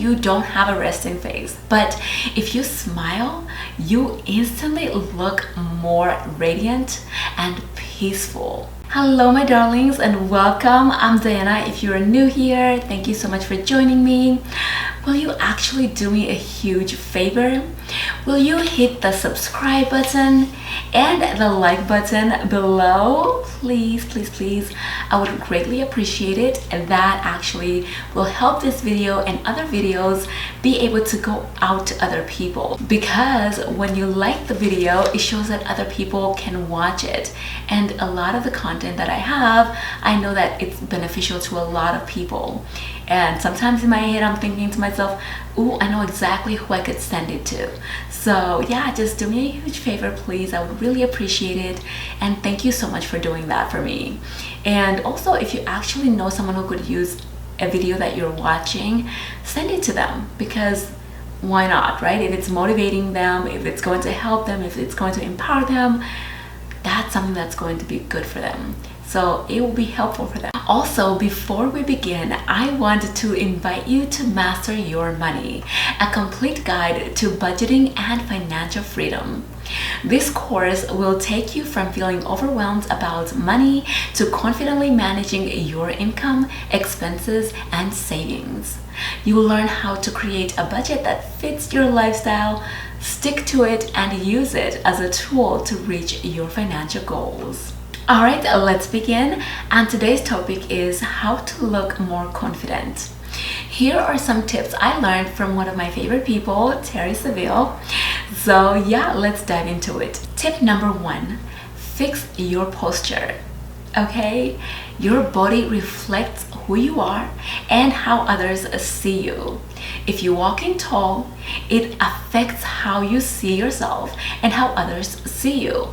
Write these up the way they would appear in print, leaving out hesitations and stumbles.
you don't have a resting face, but if you smile, you instantly look more radiant and peaceful. Hello my darlings and welcome. I'm Diana. If you're new here, thank you so much for joining me. Will you actually do me a huge favor? Will you hit the subscribe button and the like button below? Please, please, please. I would greatly appreciate it, and that actually will help this video and other videos be able to go out to other people, because when you like the video, it shows that other people can watch it. And a lot of the content that I have, I know that it's beneficial to a lot of people. And sometimes in my head, I'm thinking to myself, ooh, I know exactly who I could send it to. So yeah, just do me a huge favor, please. I would really appreciate it. And thank you so much for doing that for me. And also, if you actually know someone who could use a video that you're watching, send it to them, because why not, right? If it's motivating them, if it's going to help them, if it's going to empower them, that's something that's going to be good for them. So it will be helpful for them. Also, before we begin, I want to invite you to Master Your Money, a complete guide to budgeting and financial freedom. This course will take you from feeling overwhelmed about money to confidently managing your income, expenses, and savings. You will learn how to create a budget that fits your lifestyle, stick to it, and use it as a tool to reach your financial goals. All right, let's begin. And today's topic is how to look more confident. Here are some tips I learned from one of my favorite people, Terry Seville. So yeah, let's dive into it. Tip number 1, fix your posture. Okay, your body reflects who you are and how others see you. If you walk in tall, it affects how you see yourself and how others see you.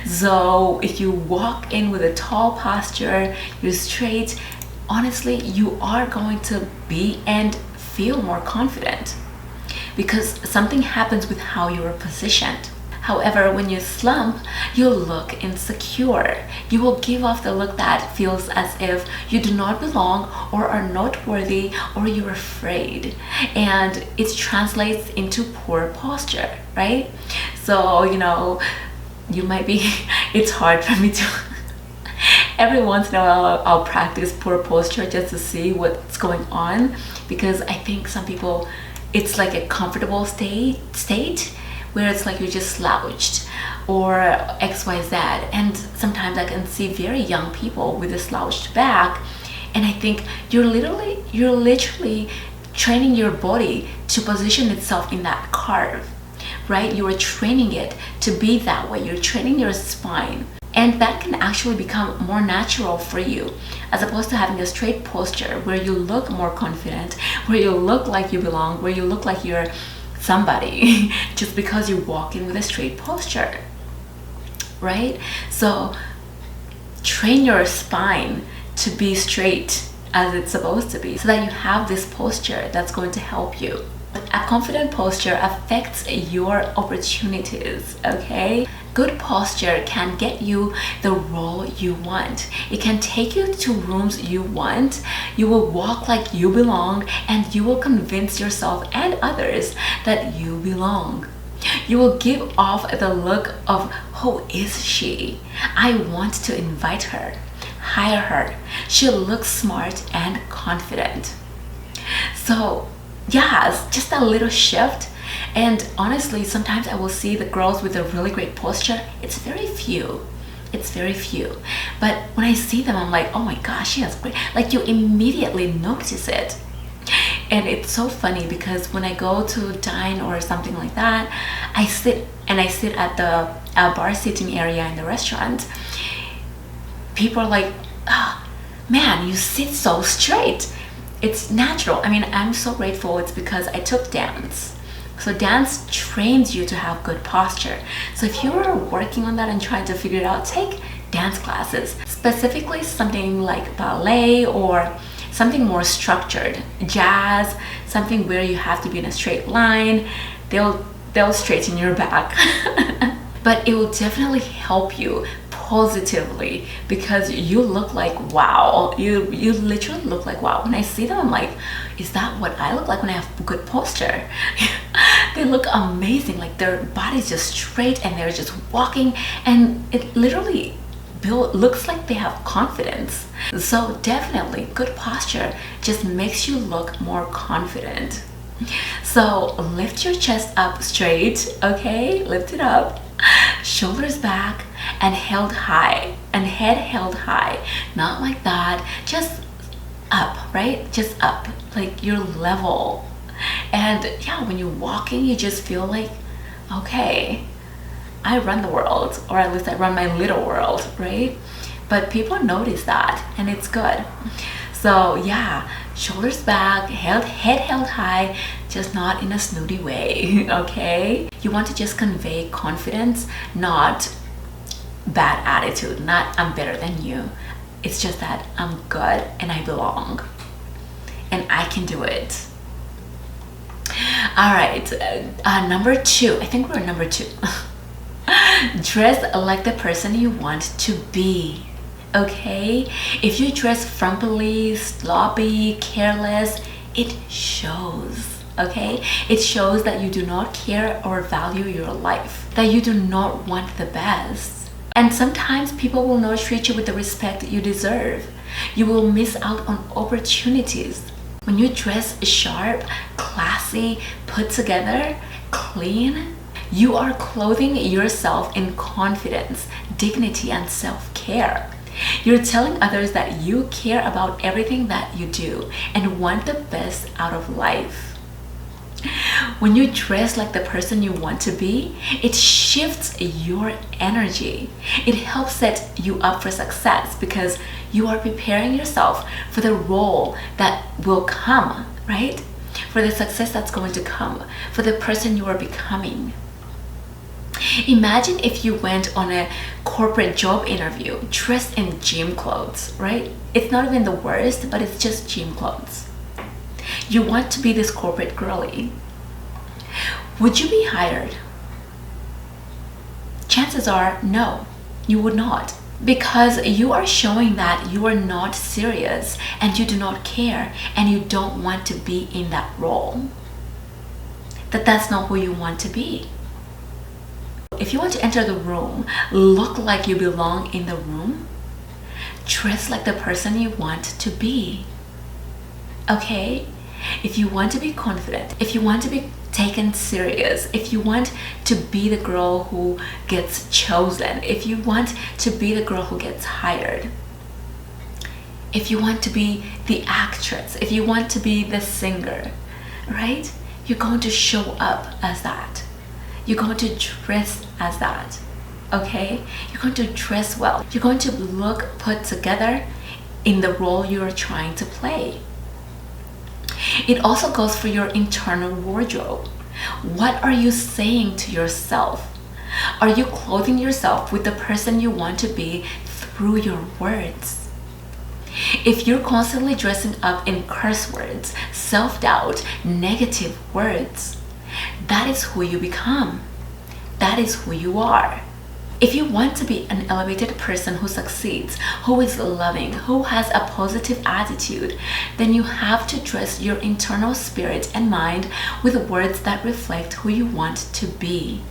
So if you walk in with a tall posture, you're straight, honestly, you are going to be and feel more confident, because something happens with how you are positioned. However, when you slump, you'll look insecure. You will give off the look that feels as if you do not belong or are not worthy, or you're afraid. And it translates into poor posture, right? So, you might be, it's hard for me to, every once in a while I'll practice poor posture just to see what's going on, because I think some people, it's like a comfortable state where it's like you're just slouched or XYZ. And sometimes I can see very young people with a slouched back, and I think you're literally training your body to position itself in that curve, right? You are training it to be that way. You're training your spine, and that can actually become more natural for you, as opposed to having a straight posture where you look more confident, where you look like you belong, where you look like you're somebody just because you walk in with a straight posture, right? So train your spine to be straight as it's supposed to be, so that you have this posture that's going to help you. A confident posture affects your opportunities, okay? Good posture can get you the role you want. It can take you to rooms you want. You will walk like you belong, and you will convince yourself and others that you belong. You will give off the look of, who is she? I want to invite her, hire her. She looks smart and confident. So yeah, it's just a little shift. And honestly, sometimes I will see the girls with a really great posture. It's very few. But when I see them, I'm like, oh my gosh, she has great, like you immediately notice it. And it's so funny, because when I go to dine or something like that, I sit at the bar sitting area in the restaurant. People are like, oh, man, you sit so straight. It's natural. I mean, I'm so grateful. It's because I took dance. So dance trains you to have good posture. So if you're working on that and trying to figure it out, take dance classes, specifically something like ballet or something more structured, jazz, something where you have to be in a straight line. They'll straighten your back. But it will definitely help you positively because you look like wow. You literally look like wow. When I see them, I'm like, is that what I look like when I have good posture? They look amazing, like their body's just straight and they're just walking, and it literally looks like they have confidence. So definitely good posture just makes you look more confident. So lift your chest up straight, okay? Lift it up, shoulders back, and held high, and head held high. Not like that, just up, right? Just up, like you're level. And yeah, when you're walking, you just feel like, okay, I run the world, or at least I run my little world, right? But people notice that, and it's good. So yeah, shoulders back, head held high, just not in a snooty way, okay? You want to just convey confidence, not bad attitude, not I'm better than you. It's just that I'm good and I belong and I can do it. All right, number 2, I think we're number 2. Dress like the person you want to be. Okay, if you dress frumpily, sloppy, careless, it shows. Okay, it shows that you do not care or value your life, that you do not want the best. And sometimes people will not treat you with the respect you deserve. You will miss out on opportunities. When you dress sharp, classy, put together, clean, you are clothing yourself in confidence, dignity, and self-care. You're telling others that you care about everything that you do and want the best out of life. When you dress like the person you want to be, it shifts your energy. It helps set you up for success because you are preparing yourself for the role that will come, right? For the success that's going to come, for the person you are becoming. Imagine if you went on a corporate job interview dressed in gym clothes, right? It's not even the worst, but it's just gym clothes. You want to be this corporate girly. Would you be hired? Chances are no, you would not. Because you are showing that you are not serious and you do not care and you don't want to be in that role. That's not who you want to be. If you want to enter the room, look like you belong in the room, dress like the person you want to be. Okay? If you want to be confident, if you want to be taken serious, if you want to be the girl who gets chosen, if you want to be the girl who gets hired, if you want to be the actress, if you want to be the singer, right? You're going to show up as that. You're going to dress as that, okay? You're going to dress well. You're going to look put together in the role you're trying to play. It also goes for your internal wardrobe. What are you saying to yourself? Are you clothing yourself with the person you want to be through your words? If you're constantly dressing up in curse words, self-doubt, negative words, that is who you become. That is who you are. If you want to be an elevated person who succeeds, who is loving, who has a positive attitude, then you have to dress your internal spirit and mind with words that reflect who you want to be.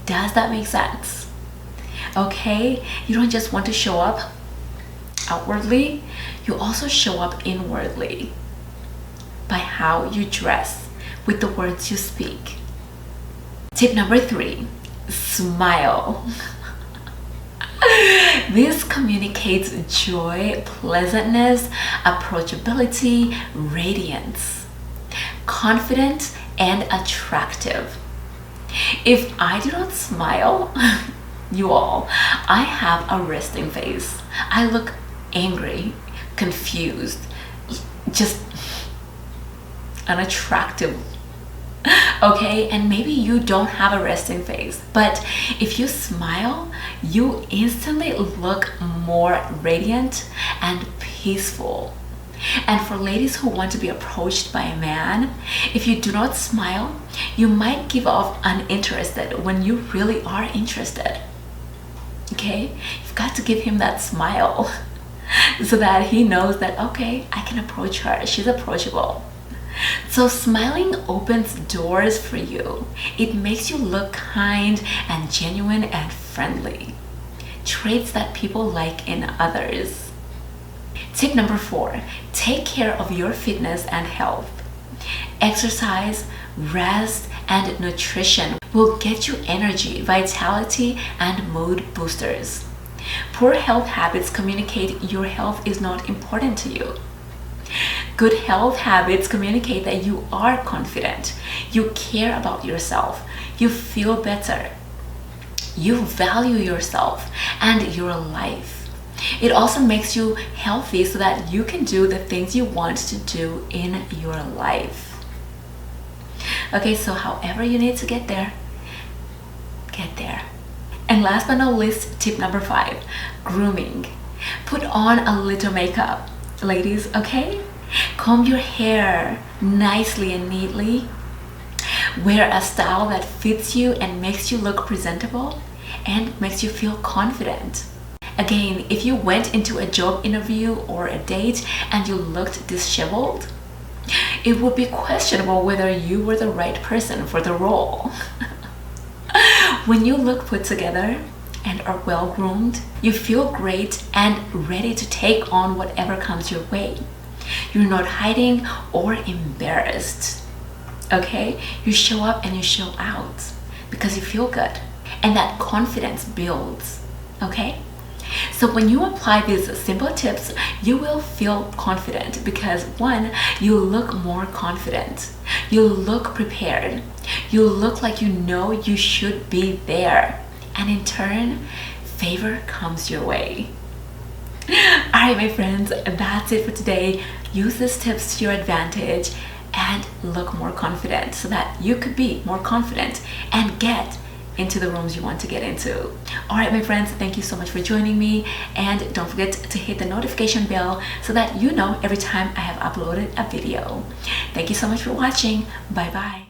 Does that make sense? Okay? You don't just want to show up outwardly, you also show up inwardly by how you dress, with the words you speak. Tip number 3, smile. This communicates joy, pleasantness, approachability, radiance, confident, and attractive. If I do not smile, you all, I have a resting face. I look angry, confused, just unattractive. Okay, and maybe you don't have a resting face, but if you smile, you instantly look more radiant and peaceful. And for ladies who want to be approached by a man, if you do not smile, you might give off uninterested when you really are interested. Okay, you've got to give him that smile so that he knows that, okay, I can approach her, she's approachable. So smiling opens doors for you. It makes you look kind and genuine and friendly, traits that people like in others. Tip number 4, take care of your fitness and health. Exercise, rest, and nutrition will get you energy, vitality, and mood boosters. Poor health habits communicate your health is not important to you. Good health habits communicate that you are confident, you care about yourself, you feel better, you value yourself and your life. It also makes you healthy so that you can do the things you want to do in your life. Okay, so however you need to get there, get there. And last but not least, tip number 5, grooming. Put on a little makeup, ladies, okay? Comb your hair nicely and neatly. Wear a style that fits you and makes you look presentable and makes you feel confident. Again, if you went into a job interview or a date and you looked disheveled, it would be questionable whether you were the right person for the role. When you look put together and are well groomed, you feel great and ready to take on whatever comes your way. You're not hiding or embarrassed. Okay? You show up and you show out because you feel good, and that confidence builds. Okay? So when you apply these simple tips, you will feel confident because 1, you look more confident. You look prepared. You look like you know you should be there. And in turn, favor comes your way. Alright, my friends, that's it for today. Use these tips to your advantage and look more confident so that you could be more confident and get into the rooms you want to get into. Alright, my friends, thank you so much for joining me, and don't forget to hit the notification bell so that you know every time I have uploaded a video. Thank you so much for watching. Bye bye.